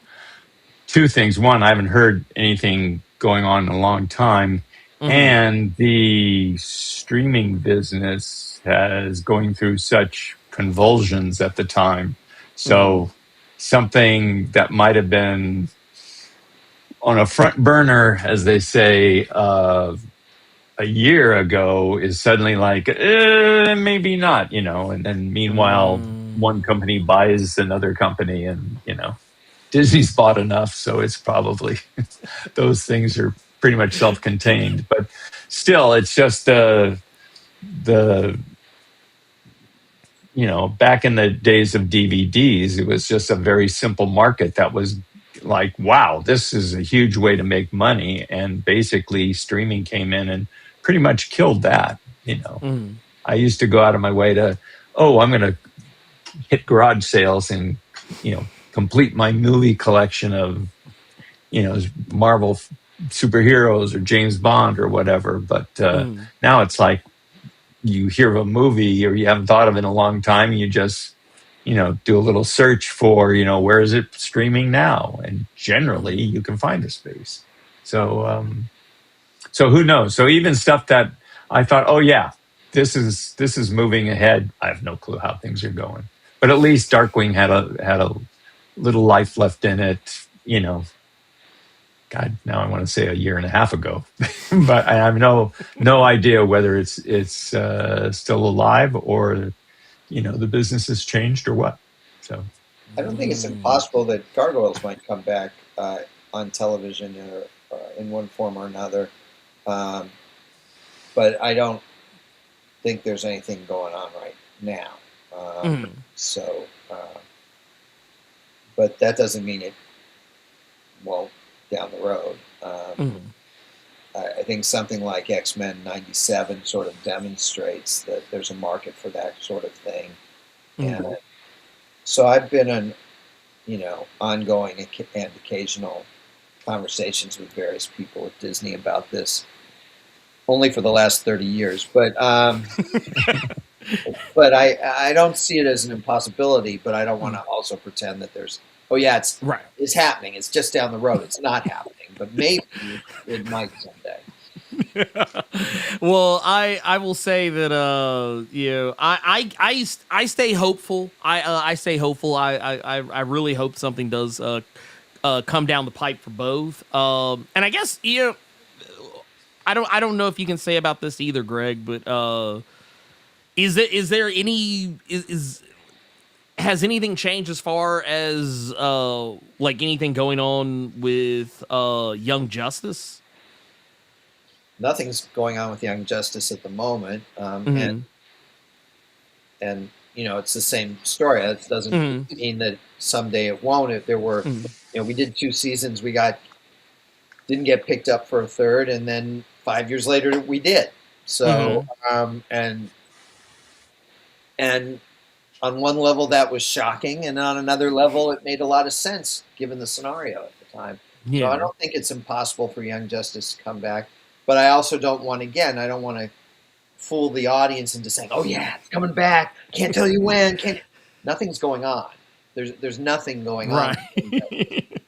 two things: one, I haven't heard anything going on in a long time, and the streaming business is going through such convulsions at the time. So something that might have been on a front burner, as they say, a year ago is suddenly like, maybe not, and then meanwhile, one company buys another company, and, Disney's bought enough. So it's probably, those things are pretty much self-contained, but still it's just the, back in the days of DVDs, it was just a very simple market that was like, wow, this is a huge way to make money. And basically streaming came in and pretty much killed that. I used to go out of my way to, I'm going to hit garage sales and, complete my movie collection of, Marvel superheroes or James Bond or whatever. But now it's like, you hear of a movie or you haven't thought of it in a long time, and you just, do a little search for, where is it streaming now? And generally you can find a space. So, so who knows? So even stuff that I thought, this is moving ahead. I have no clue how things are going, but at least Darkwing had a little life left in it, God, now I want to say a year and a half ago, but I have no idea whether it's still alive or, the business has changed or what. So I don't think it's impossible that Gargoyles might come back on television or in one form or another. But I don't think there's anything going on right now. But that doesn't mean it won't down the road. I think something like X-Men 97 sort of demonstrates that there's a market for that sort of thing. And so I've been in, ongoing and occasional conversations with various people at Disney about this, only for the last 30 years. But but I don't see it as an impossibility, but I don't want to also pretend that there's, it's happening. It's just down the road. It's not happening, but maybe it might someday. Well, I will say that I stay hopeful. I stay hopeful. I really hope something does come down the pipe for both. And I guess I don't know if you can say about this either, Greg, but has anything changed as far as like anything going on with Young Justice? Nothing's going on with Young Justice at the moment, and it's the same story. That doesn't mean that someday it won't. If there were, we did 2 seasons, we didn't get picked up for a third, and then 5 years later we did. So and on one level that was shocking, and on another level it made a lot of sense given the scenario at the time. So I don't think it's impossible for Young Justice to come back. But I also don't want to fool the audience into saying, it's coming back. Can't tell you when. Nothing's going on. There's nothing going on.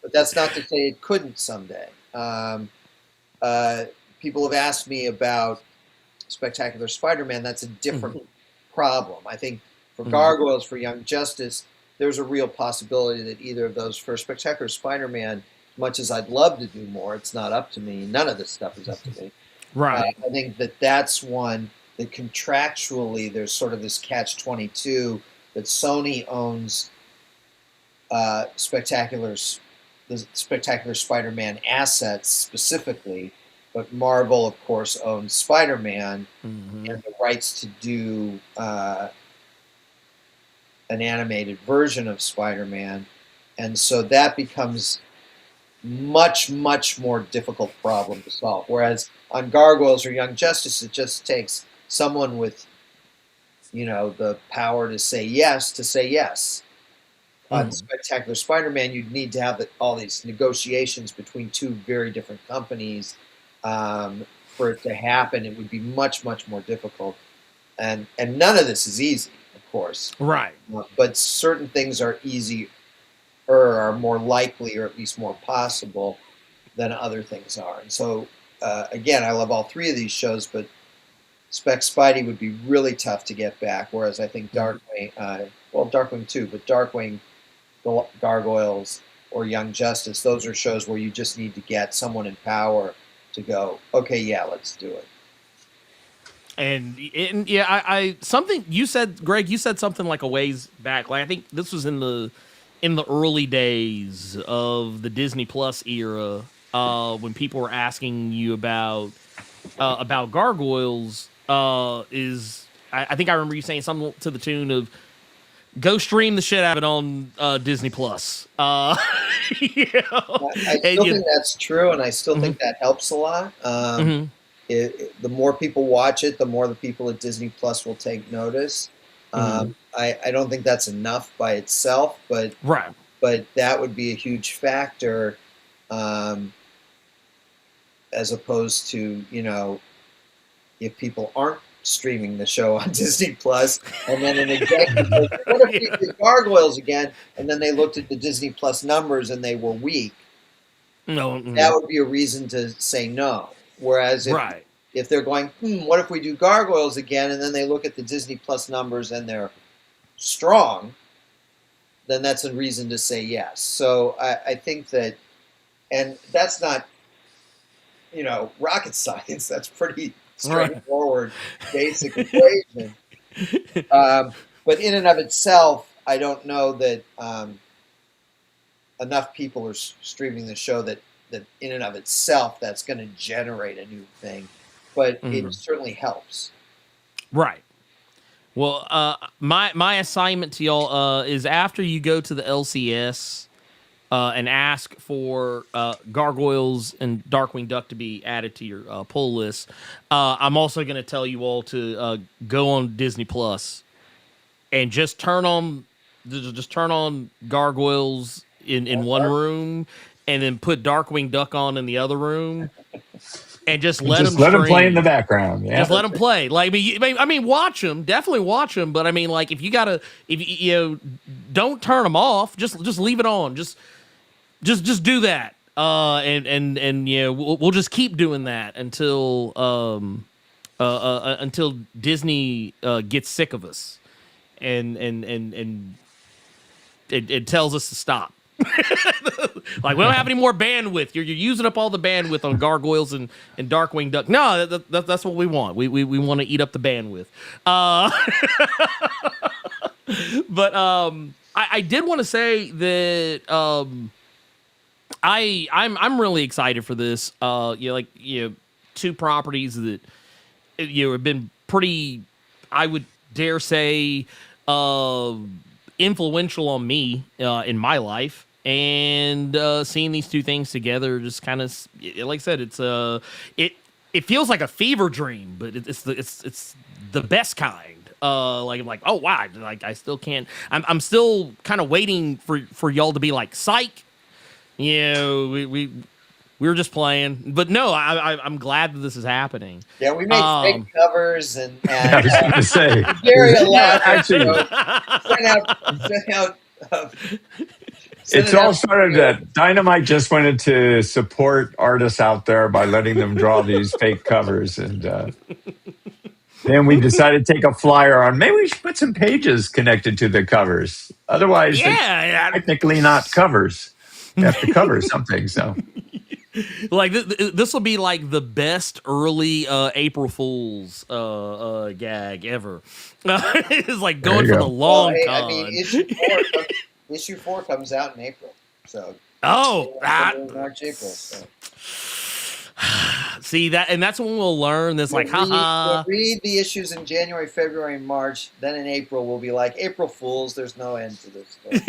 But that's not to say it couldn't someday. People have asked me about Spectacular Spider-Man. That's a different problem. I think for Gargoyles, for Young Justice, there's a real possibility that either of those, for Spectacular Spider-Man, much as I'd love to do more, it's not up to me. None of this stuff is up to me. Right. I think that's one that contractually there's sort of this catch-22 that Sony owns the Spectacular Spider-Man assets specifically, but Marvel, of course, owns Spider-Man Mm-hmm. and the rights to do an animated version of Spider-Man, and so that becomes much, much more difficult problem to solve. Whereas on Gargoyles or Young Justice, it just takes someone with, the power to say yes to say yes. On Spectacular Spider-Man, you'd need to have all these negotiations between two very different companies for it to happen. It would be much, much more difficult. And none of this is easy, of course. Right. But certain things are easier, or are more likely, or at least more possible than other things are. And so, again, I love all three of these shows, but Spec Spidey would be really tough to get back, whereas I think Darkwing, Darkwing too, but Darkwing, Gargoyles, or Young Justice, those are shows where you just need to get someone in power to go, okay, yeah, let's do it. And yeah, I something you said, Greg, you said something like a ways back. Like I think this was in the early days of the Disney Plus era, when people were asking you about Gargoyles. I think I remember you saying something to the tune of, "Go stream the shit out of it on Disney Plus." I still think that's true, and I still think that helps a lot. The more people watch it, the more the people at Disney Plus will take notice. I don't think that's enough by itself, but that would be a huge factor, as opposed to, if people aren't streaming the show on Disney Plus, and then an executive says, what if we did Gargoyles again? And then they looked at the Disney Plus numbers and they were weak. That would be a reason to say no. Whereas if they're going, what if we do Gargoyles again? And then they look at the Disney Plus numbers and they're strong, then that's a reason to say yes. So I think that, and that's not, rocket science. That's pretty straightforward, basic equation. But in and of itself, I don't know that enough people are streaming the show that in and of itself that's going to generate a new thing. But it certainly helps. Right. Well, my assignment to y'all is, after you go to the LCS and ask for Gargoyles and Darkwing Duck to be added to your pull list, I'm also going to tell you all to go on Disney Plus and just turn on Gargoyles in one room, and then put Darkwing Duck on in the other room, and just let them play in the background. Yeah, just let them play. Like, I mean, watch them, definitely watch them. But I mean, like, if you don't turn them off. Just leave it on. Just do that. We'll just keep doing that until Disney gets sick of us, and it tells us to stop. Like, we don't have any more bandwidth. You're using up all the bandwidth on Gargoyles and Darkwing Duck. No, that's what we want. We want to eat up the bandwidth. But I did want to say that I'm really excited for this. Two properties that have been pretty, I would dare say, influential on me in my life, and seeing these two things together just kind of, like I said, it feels like a fever dream, but it's the best kind. Like, oh wow, like I still can't. I'm still kind of waiting for y'all to be like, psych. We were just playing, but no, I'm glad that this is happening. Yeah, we make fake covers and I was going to say, Gary a lot. actually, send out. It's all started that Dynamite just wanted to support artists out there by letting them draw these fake covers, and then we decided to take a flyer on, maybe we should put some pages connected to the covers. Otherwise, they're technically not covers. You have to cover something. So, like, this will be like the best early April Fool's gag ever. It's like going for the long con. I mean, issue 4 comes out in April. So March, April. So. See that, and that's when we'll learn this. Like, haha. We'll read the issues in January, February, and March. Then in April, we'll be like, April Fools. There's no end to this story.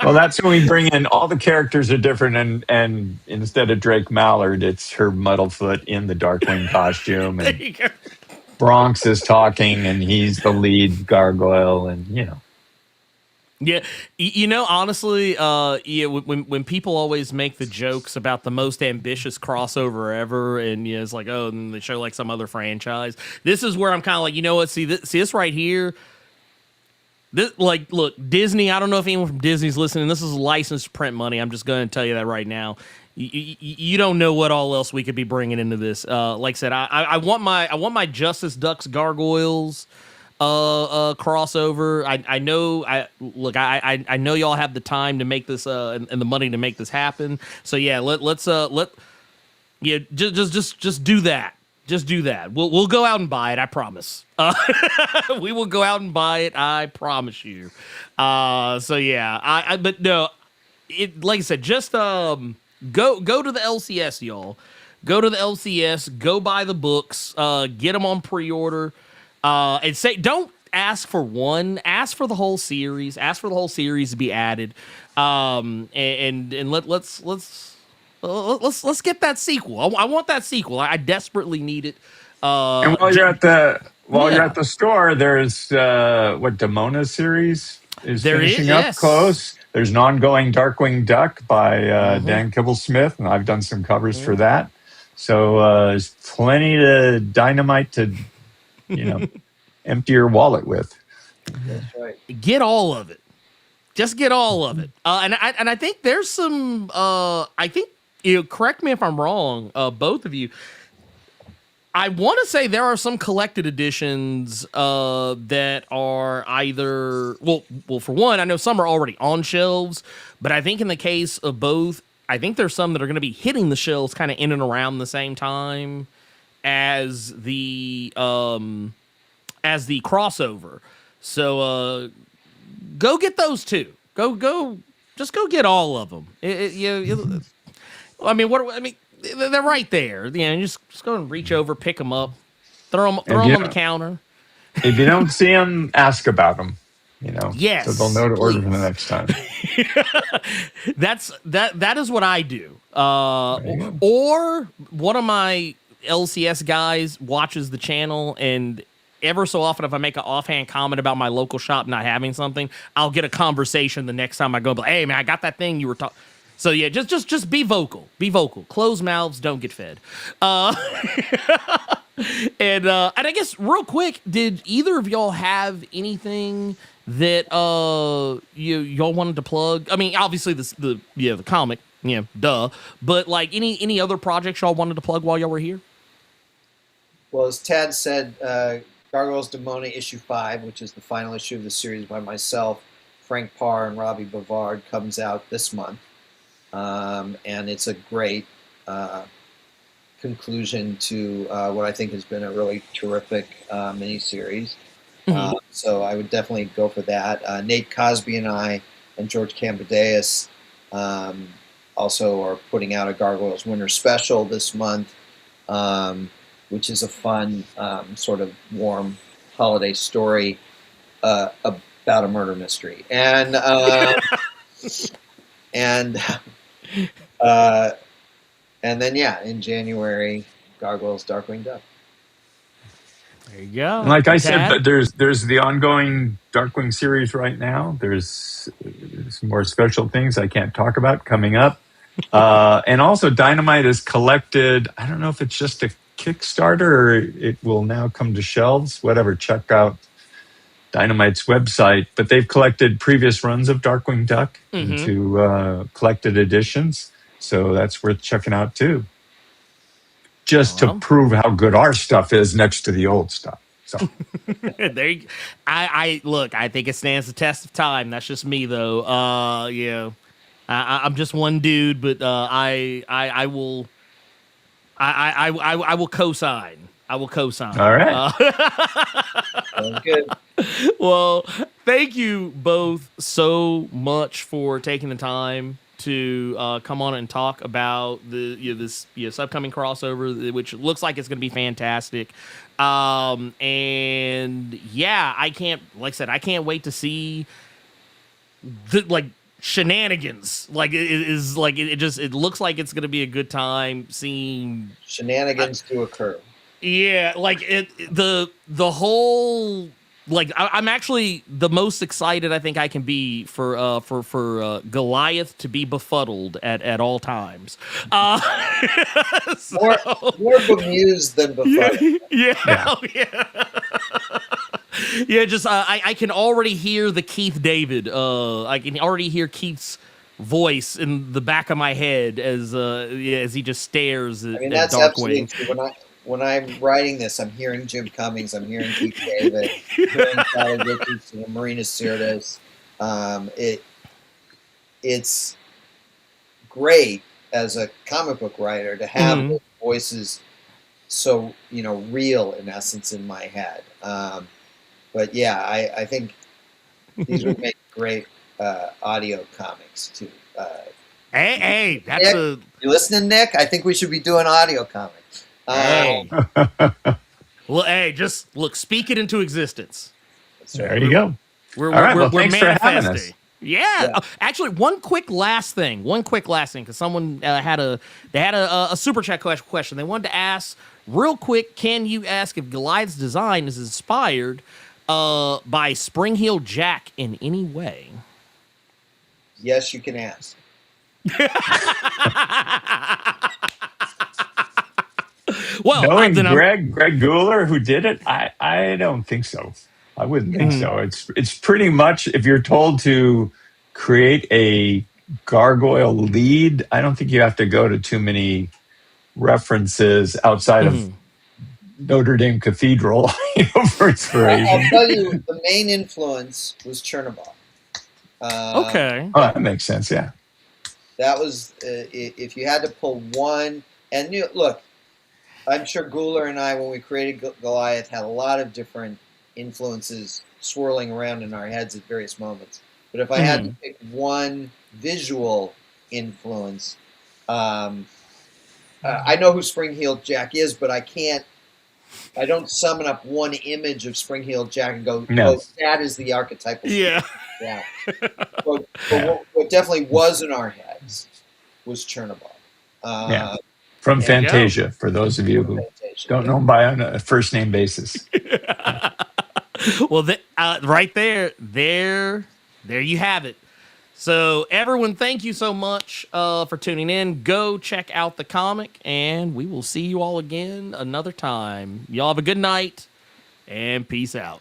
Well, that's when we bring in all the characters are different, and instead of Drake Mallard, it's her Muddlefoot in the Darkwing costume, and Bronx is talking, and he's the lead gargoyle, and Yeah, honestly, when people always make the jokes about the most ambitious crossover ever, and it's like, oh, and they show like some other franchise. This is where I'm kind of like, you know what? See this right here. This, like, look, Disney. I don't know if anyone from Disney's listening. This is licensed print money. I'm just going to tell you that right now. You don't know what all else we could be bringing into this. Like I said, I want my Justice Ducks Gargoyles crossover. I know. I know y'all have the time to make this and the money to make this happen. So yeah, let's just do that. Just do that. We'll go out and buy it. I promise. We will go out and buy it. I promise you. So yeah. But no. Like I said, just go to the LCS, y'all. Go to the LCS. Go buy the books. Get them on pre-order. And say, don't ask for one. Ask for the whole series. Ask for the whole series to be added. And let's get that sequel. I want that sequel. I desperately need it. And while you're at the store, there's what Damona's series is finishing up close. There's an ongoing Darkwing Duck by Dan Kibblesmith, and I've done some covers for that. So there's plenty to dynamite to empty your wallet with. That's right. Get all of it. Just get all of it. And I think there's some. I think correct me if I'm wrong. Both of you. I want to say there are some collected editions that are either well. For one, I know some are already on shelves, but I think in the case of both, I think there's some that are going to be hitting the shelves kind of in and around the same time as the crossover. So go get those two. Just go get all of them. They're right there. Just go and reach over, pick them up, throw them on the counter. If you don't see them, ask about them. Yes, so they'll know to order them the next time. That is what I do. Or one of my LCS guys watches the channel, and ever so often, if I make an offhand comment about my local shop not having something, I'll get a conversation the next time I go. But hey, man, I got that thing you were talking. So yeah, just be vocal. Be vocal. Closed mouths don't get fed. And I guess real quick, did either of y'all have anything that y'all wanted to plug? I mean, obviously the comic, duh. But like any other projects y'all wanted to plug while y'all were here? Well, as Tad said, Gargoyles Demona issue 5, which is the final issue of the series by myself, Frank Parr, and Robbie Bavard, comes out this month. And it's a great conclusion to what I think has been a really terrific miniseries. So I would definitely go for that. Nate Cosby and I and George Cambadeas also are putting out a Gargoyles Winter Special this month, which is a fun sort of warm holiday story about a murder mystery. And and then in January, Gargoyles Darkwing Duck. There you go. And like I said, there's the ongoing Darkwing series right now. There's some more special things I can't talk about coming up. And also Dynamite has collected, I don't know if it's just a Kickstarter or it will now come to shelves, whatever, check out Dynamite's website, but they've collected previous runs of Darkwing Duck into collected editions. So that's worth checking out too. Just to prove how good our stuff is next to the old stuff. So there you, I look, I think it stands the test of time. That's just me though. I'm just one dude, but I will co-sign. I will co-sign. All right. Good. Well, thank you both so much for taking the time to come on and talk about this upcoming crossover, which looks like it's going to be fantastic. And yeah, I can't wait to see the shenanigans. It looks like it's going to be a good time seeing shenanigans to occur. Yeah, the whole I'm actually the most excited I think I can be for Goliath to be befuddled at all times. More bemused than befuddled. Yeah. Yeah, just I can already hear the Keith David. I can already hear Keith's voice in the back of my head as he just stares at that's Darkwing. Absolutely true. When I'm writing this, I'm hearing Jim Cummings, I'm hearing Keith David, I'm hearing Tyler Richardson, and Marina Sirtis. It's great as a comic book writer to have those voices so real in essence in my head. But yeah, I think these would make great audio comics too. Hey, that's Nick, you listening, Nick? I think we should be doing audio comics. Hey. Well, hey, just look, speak it into existence. There you go. We're thanks for having us. Yeah. Actually, one quick last thing, because someone had a super chat question. They wanted to ask real quick. Can you ask if Goliath's design is inspired by Spring Heel Jack in any way? Yes, you can ask. Well, knowing Greg Guler, who did it, I don't think so. I wouldn't think so. It's pretty much, if you're told to create a gargoyle lead, I don't think you have to go to too many references outside of Notre Dame Cathedral for inspiration. I'll tell you, the main influence was Chernobyl. Okay. Oh, that makes sense, yeah. That was, if you had to pull one, and look, I'm sure Guler and I, when we created Goliath, had a lot of different influences swirling around in our heads at various moments. But if I had to pick one visual influence, I know who Spring-Heeled Jack is, but I don't summon up one image of Spring-Heeled Jack and go, no. Oh, that is the archetypal. Yeah. But what definitely was in our heads was Chernobyl. From Fantasia, for those of you who don't know him by on a first name basis. Well, right there you have it. So everyone, thank you so much for tuning in. Go check out the comic, and we will see you all again another time. Y'all have a good night, and peace out.